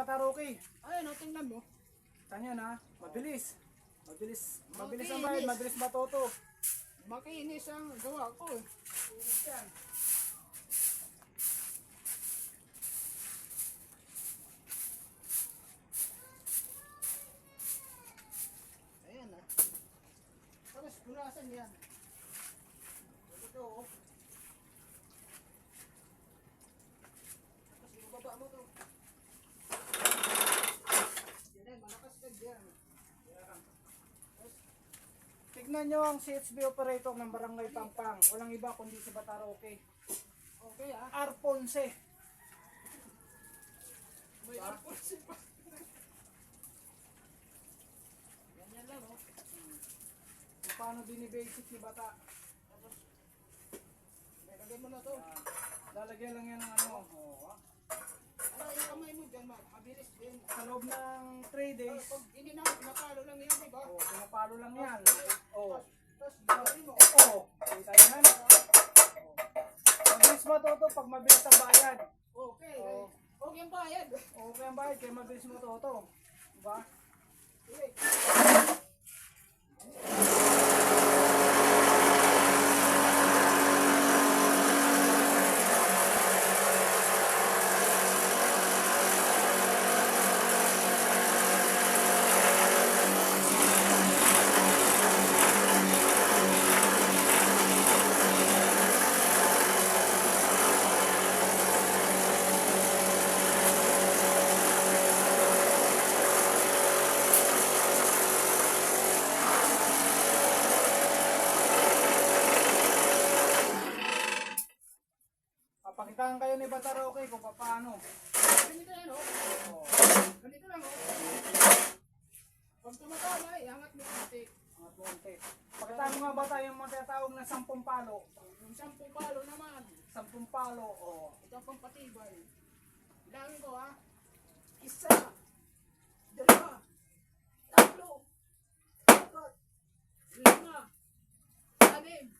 Bata Rocky. Ayun, no, tingnan mo. Tanya na, mabilis. Mabilis ang bayad, mabilis matuto. Makinis ang gawa ko eh. Inis yan. Ayan ah. Tapos punasan yan. Ito oh. Tapos ibababa mo to. Yan, malakas ka dyan. Tignan nyo ang CHB operator ng Barangay Pampang. Walang iba kundi si Bata Rocky. Okay ah. Arponse. May arpos pa. Ganyan lang oh. Kung paano binibasic ni Bata. Tapos, lagyan mo na to. Lalagyan lang yan ng ano. Ano yung kamay mo dyan, mabilis din. Sa loob ng 3 days. Pag pinapalo lang yan, diba? Pinapalo lang yan. Tapos, gawin mo. Kita yan. Mabilis matuto pag mabilis ang bayad. Okay. Okay ang bayad. Okay ang bayad kaya mabilis matuto. Diba? Okay. Papakitaan kayo ni Bata Rocky kung paano. Ganito yan, oh. Ganito lang, oh. Pag tumatama, iangat mo konti. Mga tuwante. Pakitaan mo nga Bata yung mga tinatawag na 10 palo. Yung 10 palo naman. 10 palo. Ito ang pampatibay. Ilangin ko, ha. 1, 2, 3, 4, 5, 6, 7, 8,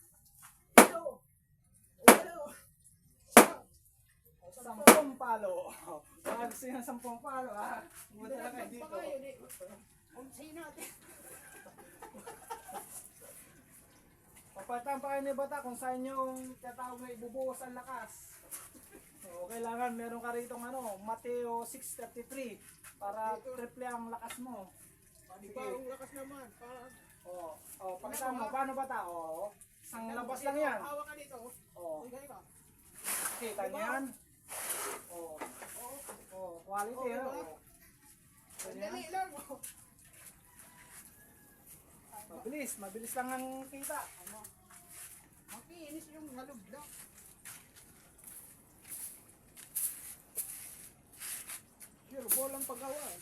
10 palo. Baka gusto nyo ng 10 palo ha. Buta lang kayo dito. Umsihin natin. Papalitan pa kayo ni Bata kung saan yung tinatawag na ibubuhos ang lakas. So, kailangan meron ka rito Mateo 6:33 para triple ang lakas mo. Parang lakas naman. Pakita mo, paano Bata? Isang labas lang yan. Hawa ka dito. Ganito. Kita niyo yan? Quality ha. Dali lang. Mabilis lang ang kita. Makinis yung halog lang. Sure, ball ang paggawa eh.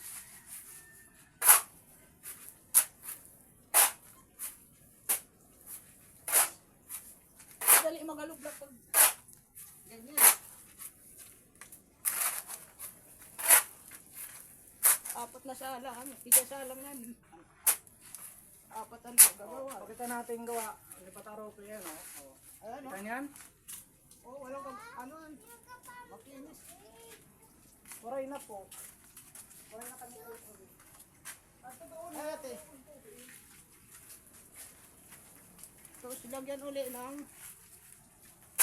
Dali magalog lang pag ganyan. Apat na salang, isa salang yan. Apat ang gagawa. Pakita natin gawa. Ni Bata Rocky yan Ayan o. Kita niyan? Walang makinis. Waray na po. Waray na kami. Ay ate. Tapos lagyan uli ng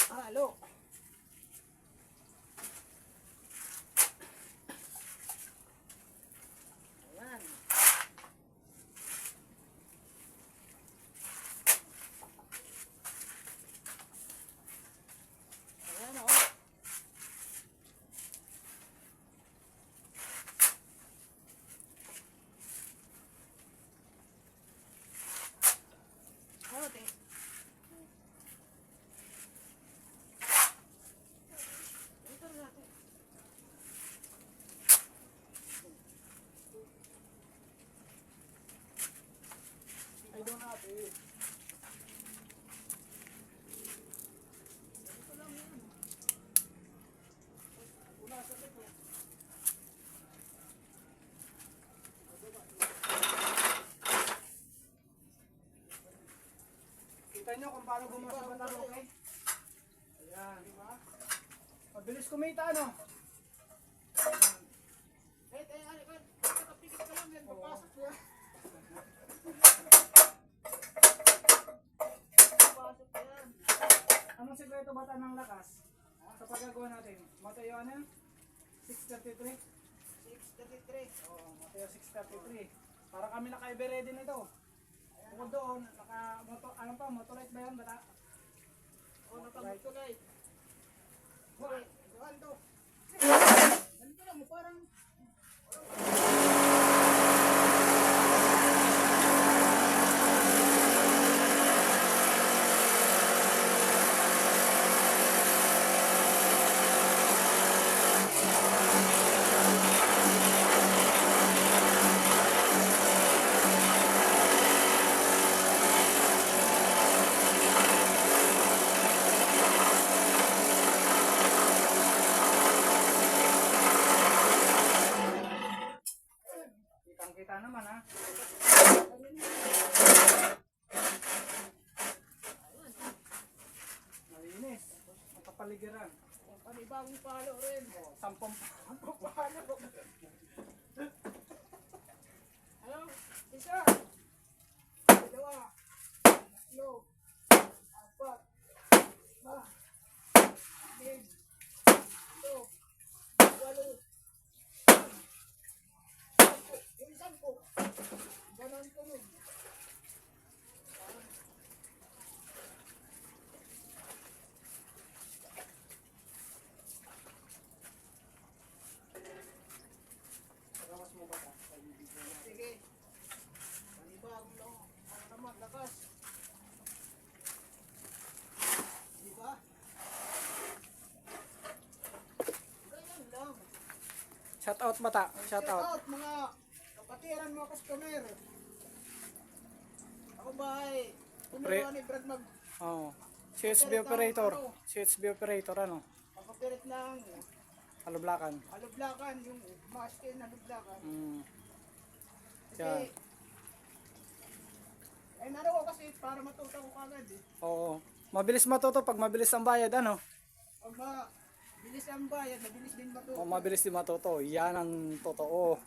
halo. Ayan. Ayan o. Ate. Ito rin ate. Ay doon natin. Ito lang yan. Punasan ito. Kita nyo kung paano gumawa sa Bata Rocky? Ayan. Mabilis kumita ano? Nakapikit ka lang yan, papasok yan. Papasok yan. Anong sikreto bata ng lakas? Sa paggagawa natin, Mateo ano yan? 633? 633. Oo, Mateo 633. Para kami naka-every din ito. Bukod doon, ano pa, motolite ba yan bata? O, nakamutulay. Hoy, doon to. Ganito lang mo, parang... Kitang-kita naman ha. Malinis. Makapaligiran. Panibagong palo rin. Oh, sampung Palo. Ano? Isa. Dalawa. Tatlo. Apat. Lima. Anim. Ito. Walo. Yung 10. Ganon tunog. Rawas mo bata. Sige. Panibagong lang. Ano naman, lakas. Di ba? Ganyan lang. Shout out bata. Shout out. Mga kapatiran mga customer. Ako ba ay tumiruan ni Brad mag Oh. CHB operator. CHB operator ano? papapirit lang. Alublakan. Alublakan yung maskin alublakan. Mm. Kasi Yan. ay naro ko kasi para matuto ko kagad eh. Oo. Mabilis matuto pag mabilis ang bayad ano? Pag bilis ang bayad, mabilis din matuto. O mabilis din matuto. Yan ang totoo.